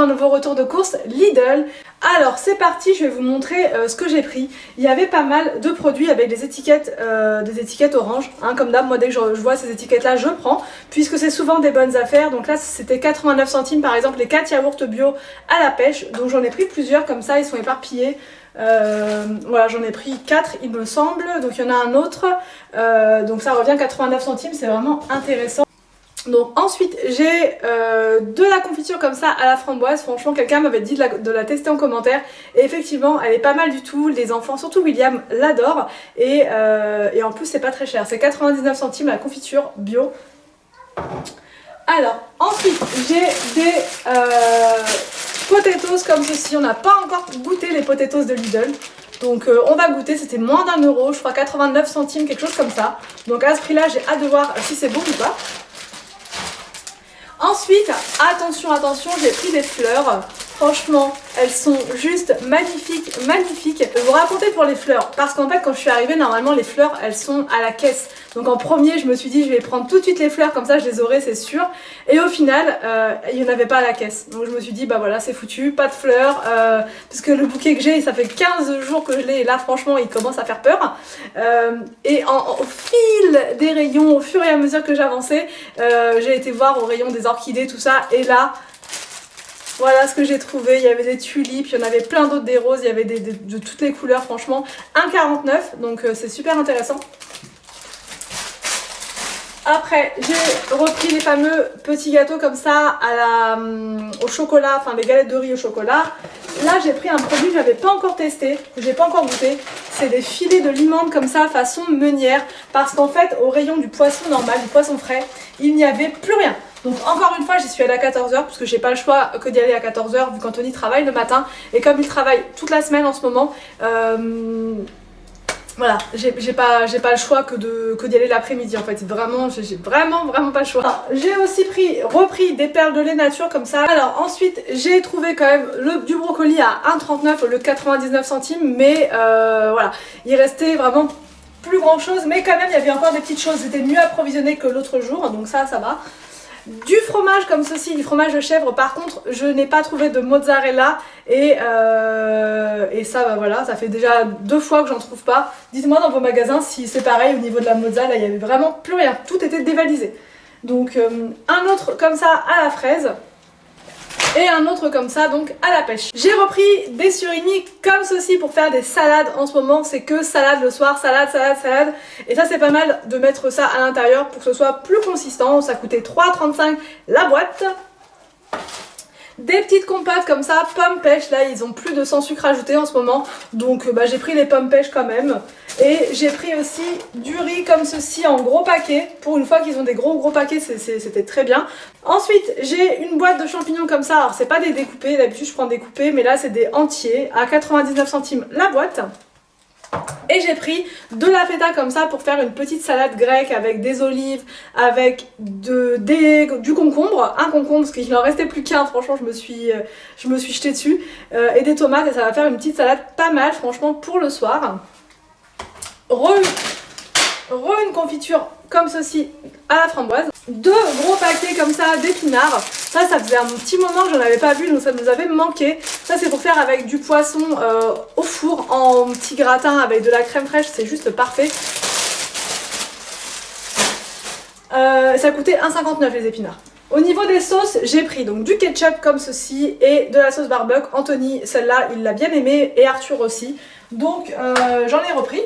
un nouveau retour de course Lidl. Alors c'est parti, je vais vous montrer ce que j'ai pris. Il y avait pas mal de produits avec des étiquettes oranges, hein, comme d'hab. Moi dès que je vois ces étiquettes là je prends, puisque c'est souvent des bonnes affaires. Donc là c'était 89 centimes par exemple les 4 yaourts bio à la pêche. Donc j'en ai pris plusieurs comme ça, ils sont éparpillés. Voilà, j'en ai pris 4 il me semble, donc il y en a un autre, donc ça revient 89 centimes, c'est vraiment intéressant. Donc ensuite j'ai de la confiture comme ça à la framboise. Franchement quelqu'un m'avait dit de la tester en commentaire et effectivement elle est pas mal du tout. Les enfants, surtout William, l'adorent et en plus c'est pas très cher, c'est 99 centimes la confiture bio. Alors ensuite j'ai des potatoes comme ceci. On n'a pas encore goûté les potatoes de Lidl, donc on va goûter. C'était moins d'1 euro, je crois 89 centimes, quelque chose comme ça. Donc à ce prix là j'ai hâte de voir si c'est bon ou pas. Ensuite, attention, j'ai pris des fleurs. Franchement, elles sont juste magnifiques, magnifiques. Je vais vous raconter pour les fleurs, parce qu'en fait, quand je suis arrivée, normalement, les fleurs, elles sont à la caisse. Donc en premier, je me suis dit, je vais prendre tout de suite les fleurs, comme ça, je les aurai, c'est sûr. Et au final, il n'y en avait pas à la caisse. Donc je me suis dit, bah voilà, c'est foutu, pas de fleurs. Parce que le bouquet que j'ai, ça fait 15 jours que je l'ai, et là, franchement, il commence à faire peur. Et au fil des rayons, au fur et à mesure que j'avançais, j'ai été voir au rayon des orchidées, tout ça, et là... Voilà ce que j'ai trouvé, il y avait des tulipes, il y en avait plein d'autres, des roses, il y avait de toutes les couleurs, franchement. 1,49, donc c'est super intéressant. Après, j'ai repris les fameux petits gâteaux comme ça au chocolat, enfin des galettes de riz au chocolat. Là, j'ai pris un produit que je n'avais pas encore testé, que j'ai pas encore goûté. C'est des filets de limande comme ça, façon meunière. Parce qu'en fait, au rayon du poisson normal, du poisson frais, il n'y avait plus rien. Donc encore une fois, j'y suis allée à 14 h parce que j'ai pas le choix que d'y aller à 14 h vu qu'Anthony travaille le matin. Et comme il travaille toute la semaine en ce moment, voilà, j'ai pas le choix que d'y aller l'après-midi en fait. Vraiment, j'ai vraiment pas le choix. J'ai aussi repris des perles de lait nature comme ça. Alors ensuite, j'ai trouvé quand même du brocoli à 1,39 au lieu de 99 centimes. Mais voilà, il restait vraiment plus grand chose. Mais quand même, il y avait encore des petites choses. C'était mieux approvisionné que l'autre jour. Donc ça va. Du fromage comme ceci, du fromage de chèvre. Par contre, je n'ai pas trouvé de mozzarella et ça, bah voilà, ça fait déjà 2 fois que j'en trouve pas. Dites-moi dans vos magasins si c'est pareil au niveau de la mozza. Là, il y avait vraiment plus rien, tout était dévalisé. Donc un autre comme ça à la fraise. Et un autre comme ça donc à la pêche. J'ai repris des surimi comme ceci pour faire des salades. En ce moment c'est que salade le soir, salade. Et ça c'est pas mal de mettre ça à l'intérieur pour que ce soit plus consistant. Ça coûtait 3,35 la boîte. Des petites compotes comme ça, pommes pêche, là ils ont plus de 100 sucre ajouté en ce moment. Donc bah, j'ai pris les pommes pêche quand même. Et j'ai pris aussi du riz comme ceci en gros paquet. Pour une fois qu'ils ont des gros paquets, c'était très bien. Ensuite j'ai une boîte de champignons comme ça. Alors c'est pas des découpés, d'habitude je prends des découpés, mais là c'est des entiers à 99 centimes la boîte. Et j'ai pris de la feta comme ça pour faire une petite salade grecque avec des olives, avec du concombre, un concombre parce qu'il en restait plus qu'un, franchement je me suis jetée dessus, et des tomates, et ça va faire une petite salade pas mal franchement pour le soir. Une confiture comme ceci à la framboise. 2 gros paquets comme ça d'épinards. Ça faisait un petit moment que j'en avais pas vu, donc ça nous avait manqué. Ça c'est pour faire avec du poisson au four en petit gratin avec de la crème fraîche, c'est juste parfait. Ça coûtait 1,59 les épinards. Au niveau des sauces, j'ai pris donc du ketchup comme ceci et de la sauce barbecue. Anthony, celle-là, il l'a bien aimée et Arthur aussi. Donc j'en ai repris.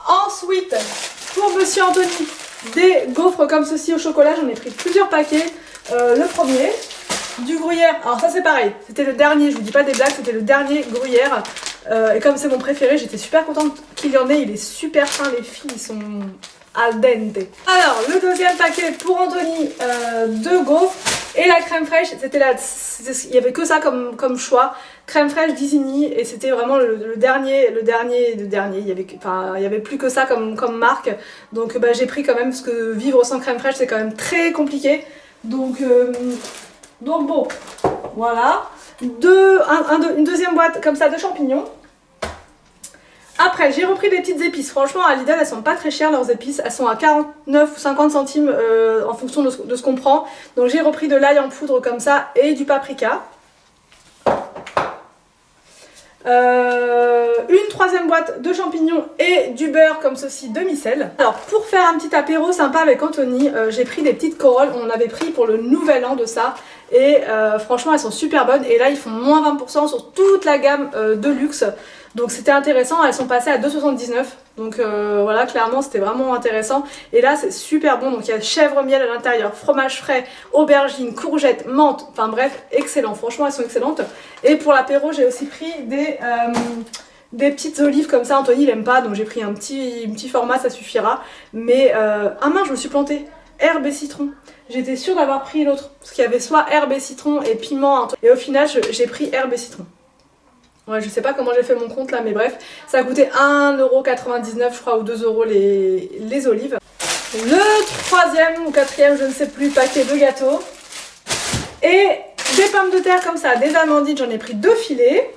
Ensuite, pour monsieur Anthony, des gaufres comme ceci au chocolat, j'en ai pris plusieurs paquets. Le premier, du gruyère, alors ça c'est pareil, c'était le dernier, je vous dis pas des blagues, c'était le dernier gruyère. Et comme c'est mon préféré, j'étais super contente qu'il y en ait, il est super fin, les filles ils sont al dente. Alors, le deuxième paquet pour Anthony, de gaufres. Et la crème fraîche, c'était là, il n'y avait que ça comme choix. Crème fraîche d'Isigny, et c'était vraiment le dernier. Il y avait plus que ça comme marque. Donc bah, j'ai pris quand même, parce que vivre sans crème fraîche c'est quand même très compliqué. Donc bon, voilà. Une deuxième boîte comme ça de champignons. Après j'ai repris des petites épices, franchement à Lidl elles sont pas très chères leurs épices, elles sont à 49 ou 50 centimes en fonction de ce qu'on prend. Donc j'ai repris de l'ail en poudre comme ça et du paprika. Une troisième boîte de champignons et du beurre comme ceci demi-sel. Alors pour faire un petit apéro sympa avec Anthony, j'ai pris des petites corolles, on en avait pris pour le nouvel an de ça et franchement elles sont super bonnes et là ils font moins 20% sur toute la gamme de luxe. Donc c'était intéressant, elles sont passées à 2,79 donc voilà clairement c'était vraiment intéressant et là c'est super bon, donc il y a chèvre miel à l'intérieur, fromage frais, aubergine, courgettes, menthe, enfin bref excellent, franchement elles sont excellentes. Et pour l'apéro j'ai aussi pris des petites olives comme ça, Anthony il aime pas donc j'ai pris un petit format, ça suffira. Mais ah mince je me suis plantée, herbe et citron. J'étais sûre d'avoir pris l'autre parce qu'il y avait soit herbe et citron et piment et au final j'ai pris herbe et citron. Ouais, je sais pas comment j'ai fait mon compte là, mais bref, ça a coûté 1,99€ je crois ou 2€ les olives. Le troisième ou quatrième, je ne sais plus, paquet de gâteaux. Et des pommes de terre comme ça, des amandines, j'en ai pris 2 filets.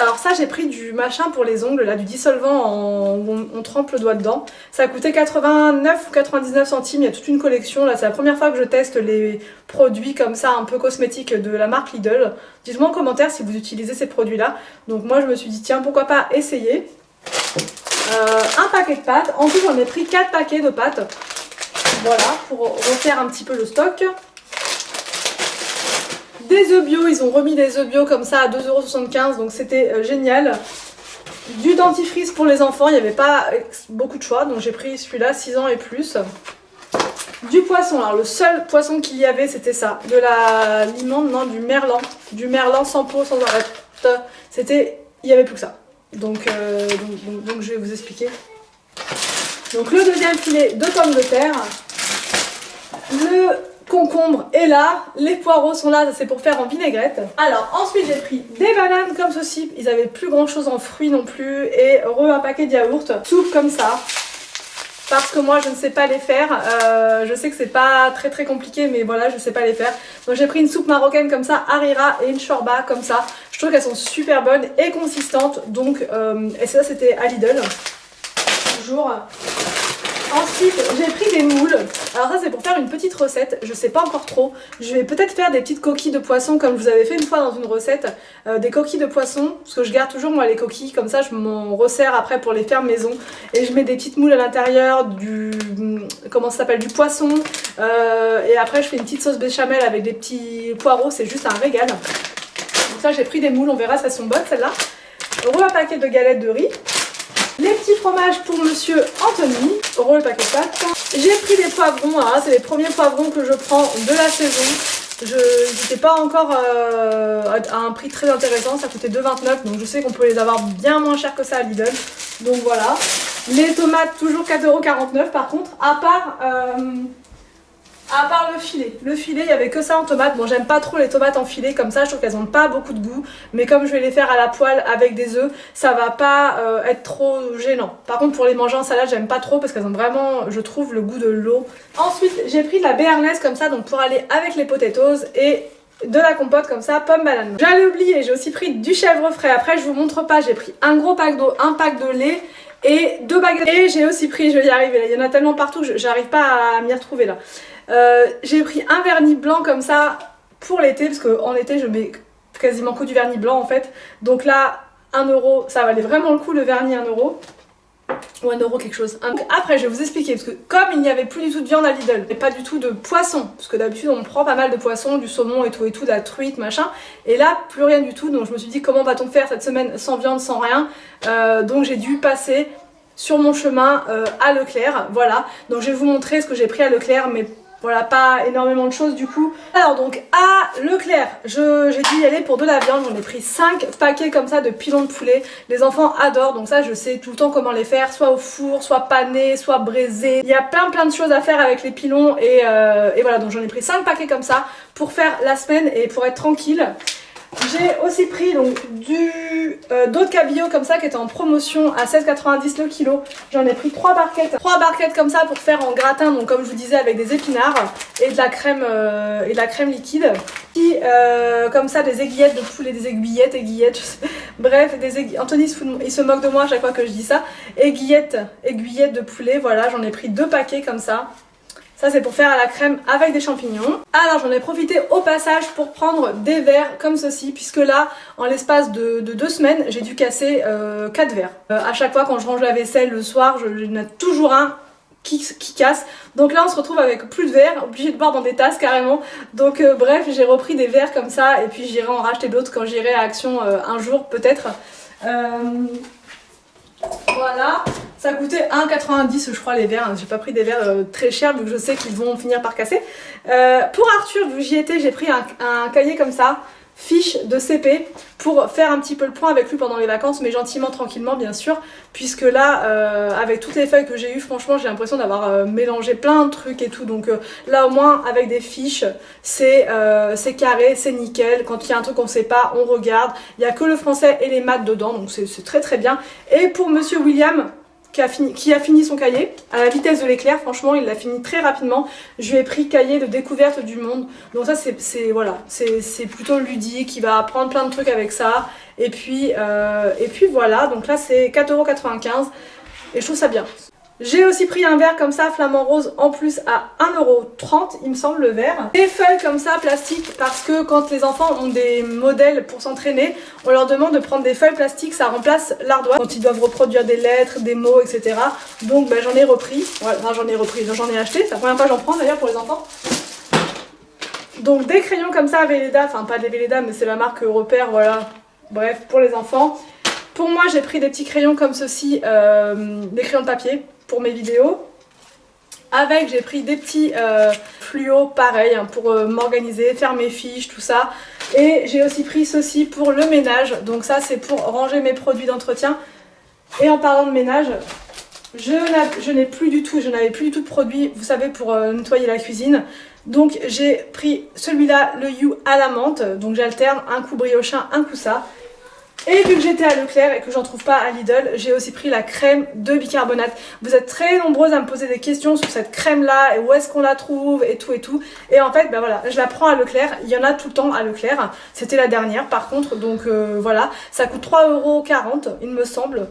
Alors ça j'ai pris du machin pour les ongles, là, du dissolvant, on trempe le doigt dedans. Ça a coûté 89 ou 99 centimes, il y a toute une collection. Là c'est la première fois que je teste les produits comme ça, un peu cosmétiques de la marque Lidl. Dites-moi en commentaire si vous utilisez ces produits là. Donc moi je me suis dit tiens pourquoi pas essayer. Un paquet de pâtes, en tout j'en ai pris 4 paquets de pâtes. Voilà, pour refaire un petit peu le stock. Des œufs bio, ils ont remis des œufs bio comme ça à 2,75€ donc c'était génial. Du dentifrice pour les enfants, il n'y avait pas beaucoup de choix donc j'ai pris celui-là, 6 ans et plus. Du poisson, alors le seul poisson qu'il y avait c'était ça, de la limande, non du merlan sans peau, sans arête. C'était, il n'y avait plus que ça. Donc je vais vous expliquer. Donc le deuxième filet de pommes de terre, le concombre est là, les poireaux sont là, ça c'est pour faire en vinaigrette. Alors ensuite j'ai pris des bananes comme ceci, ils avaient plus grand chose en fruits non plus, et un paquet de yaourt, soupe comme ça, parce que moi je ne sais pas les faire, je sais que c'est pas très compliqué mais voilà je sais pas les faire. Donc j'ai pris une soupe marocaine comme ça, harira, et une shorba comme ça, je trouve qu'elles sont super bonnes et consistantes, donc et ça c'était à Lidl, toujours. Ensuite, j'ai pris des moules. Alors ça c'est pour faire une petite recette, je sais pas encore trop. Je vais peut-être faire des petites coquilles de poisson comme je vous avais fait une fois dans une recette. Des coquilles de poisson, parce que je garde toujours moi les coquilles, comme ça je m'en resserre après pour les faire maison. Et je mets des petites moules à l'intérieur, comment ça s'appelle, du poisson. Et après je fais une petite sauce béchamel avec des petits poireaux, c'est juste un régal. Donc ça j'ai pris des moules, on verra si elles sont bonnes celles-là. Un paquet de galettes de riz. Les petits fromages pour monsieur Anthony, le paquet de pâtes. J'ai pris des poivrons, alors là c'est les premiers poivrons que je prends de la saison. Je n'étais pas encore à un prix très intéressant, ça coûtait 2,29 donc je sais qu'on peut les avoir bien moins cher que ça à Lidl. Donc voilà. Les tomates toujours 4,49€ par contre, à part le filet. Le filet, il n'y avait que ça en tomates. Bon, j'aime pas trop les tomates en filet comme ça, je trouve qu'elles n'ont pas beaucoup de goût. Mais comme je vais les faire à la poêle avec des œufs, ça va pas être trop gênant. Par contre, pour les manger en salade, j'aime pas trop parce qu'elles ont vraiment, je trouve, le goût de l'eau. Ensuite, j'ai pris de la béarnaise comme ça, donc pour aller avec les potatoes et de la compote comme ça, pomme banane. J'allais oublier, j'ai aussi pris du chèvre frais. Après, je vous montre pas, j'ai pris un gros pack d'eau, un pack de lait et 2 baguettes. Et j'ai aussi pris, je vais y arriver là, il y en a tellement partout que j'arrive pas à m'y retrouver là. J'ai pris un vernis blanc comme ça pour l'été, parce qu'en été je mets quasiment que du vernis blanc en fait. Donc là, 1€, ça valait vraiment le coup le vernis 1€. Ou 1€ quelque chose. Après je vais vous expliquer, parce que comme il n'y avait plus du tout de viande à Lidl, et pas du tout de poisson, parce que d'habitude on prend pas mal de poissons, du saumon et tout, de la truite, machin, et là plus rien du tout, donc je me suis dit comment va-t-on faire cette semaine sans viande, sans rien, donc j'ai dû passer sur mon chemin à Leclerc, voilà. Donc je vais vous montrer ce que j'ai pris à Leclerc, mais voilà, pas énormément de choses du coup. Alors donc à Leclerc, j'ai dû y aller pour de la viande. J'en ai pris 5 paquets comme ça de pilons de poulet. Les enfants adorent, donc ça je sais tout le temps comment les faire. Soit au four, soit pané, soit braisé. Il y a plein de choses à faire avec les pilons. Et voilà, donc j'en ai pris 5 paquets comme ça pour faire la semaine et pour être tranquille. J'ai aussi pris donc d'eau de cabillaud comme ça qui était en promotion à 16,90 le kilo. J'en ai pris 3 barquettes. 3 barquettes comme ça pour faire en gratin, donc comme je vous disais avec des épinards et de la crème liquide. Puis comme ça des aiguillettes de poulet, des aiguillettes, je sais. Bref, Anthony il se moque de moi à chaque fois que je dis ça. Aiguillettes de poulet, voilà, j'en ai pris 2 paquets comme ça. Ça c'est pour faire à la crème avec des champignons. Alors j'en ai profité au passage pour prendre des verres comme ceci, puisque là, en l'espace de 2 semaines, j'ai dû casser 4 verres. À chaque fois quand je range la vaisselle le soir, il y en a toujours un qui casse. Donc là on se retrouve avec plus de verres, obligé de boire dans des tasses carrément. Donc bref, j'ai repris des verres comme ça et puis j'irai en racheter d'autres quand j'irai à Action un jour peut-être. Voilà, ça coûtait 1,90 je crois les verres, j'ai pas pris des verres très chers vu que je sais qu'ils vont finir par casser. Pour Arthur, vu que j'y étais, j'ai pris un cahier comme ça, fiche de CP, pour faire un petit peu le point avec lui pendant les vacances, mais gentiment, tranquillement bien sûr, puisque là, avec toutes les feuilles que j'ai eues, franchement j'ai l'impression d'avoir mélangé plein de trucs et tout, donc là au moins avec des fiches, c'est carré, c'est nickel, quand il y a un truc qu'on sait pas, on regarde, il n'y a que le français et les maths dedans, donc c'est très très bien. Et pour Monsieur William, qui a fini son cahier à la vitesse de l'éclair, franchement il l'a fini très rapidement. Je lui ai pris cahier de découverte du monde, donc ça voilà, c'est plutôt ludique, il va apprendre plein de trucs avec ça, et puis voilà, donc là c'est 4,95 € et je trouve ça bien. J'ai aussi pris un verre comme ça, flamant rose, en plus à 1,30 € il me semble le verre. Des feuilles comme ça, plastique, parce que quand les enfants ont des modèles pour s'entraîner, on leur demande de prendre des feuilles plastiques, ça remplace l'ardoise. Quand ils doivent reproduire des lettres, des mots, etc. Donc bah, j'en ai repris, voilà, enfin, j'en ai acheté, c'est la première fois que j'en prends d'ailleurs pour les enfants. Donc des crayons comme ça, Velleda, enfin pas des Velleda, mais c'est la marque Repère, voilà, bref, pour les enfants. Pour moi j'ai pris des petits crayons comme ceci, des crayons de papier pour mes vidéos. Avec j'ai pris des petits fluos pareil hein, pour m'organiser, faire mes fiches, tout ça. Et j'ai aussi pris ceci pour le ménage, donc ça c'est pour ranger mes produits d'entretien. Et en parlant de ménage, je n'avais plus du tout de produits, vous savez, pour nettoyer la cuisine. Donc j'ai pris celui-là, le You à la menthe, donc j'alterne un coup briochin, un coup ça. Et vu que j'étais à Leclerc et que j'en trouve pas à Lidl, j'ai aussi pris la crème de bicarbonate. Vous êtes très nombreuses à me poser des questions sur cette crème là et où est-ce qu'on la trouve et tout et tout. Et en fait, bah voilà, je la prends à Leclerc, il y en a tout le temps à Leclerc. C'était la dernière par contre, donc voilà. Ça coûte 3,40 € il me semble.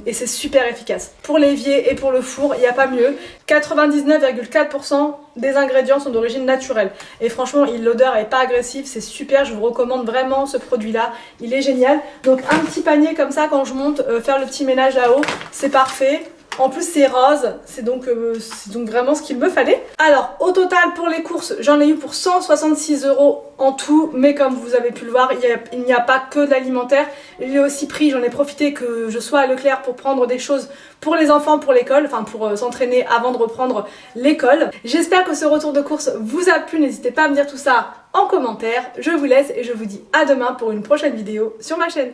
Et c'est super efficace. Pour l'évier et pour le four, il n'y a pas mieux. 99,4% des ingrédients sont d'origine naturelle. Et franchement, l'odeur est pas agressive, c'est super, je vous recommande vraiment ce produit-là. Il est génial. Donc un petit panier comme ça quand je monte, faire le petit ménage là-haut, c'est parfait. En plus c'est rose, c'est donc vraiment ce qu'il me fallait. Alors au total pour les courses, j'en ai eu pour 166 € en tout, mais comme vous avez pu le voir, il n'y a pas que de l'alimentaire. J'ai aussi pris, j'en ai profité que je sois à Leclerc pour prendre des choses pour les enfants, pour l'école, enfin pour s'entraîner avant de reprendre l'école. J'espère que ce retour de course vous a plu, n'hésitez pas à me dire tout ça en commentaire. Je vous laisse et je vous dis à demain pour une prochaine vidéo sur ma chaîne.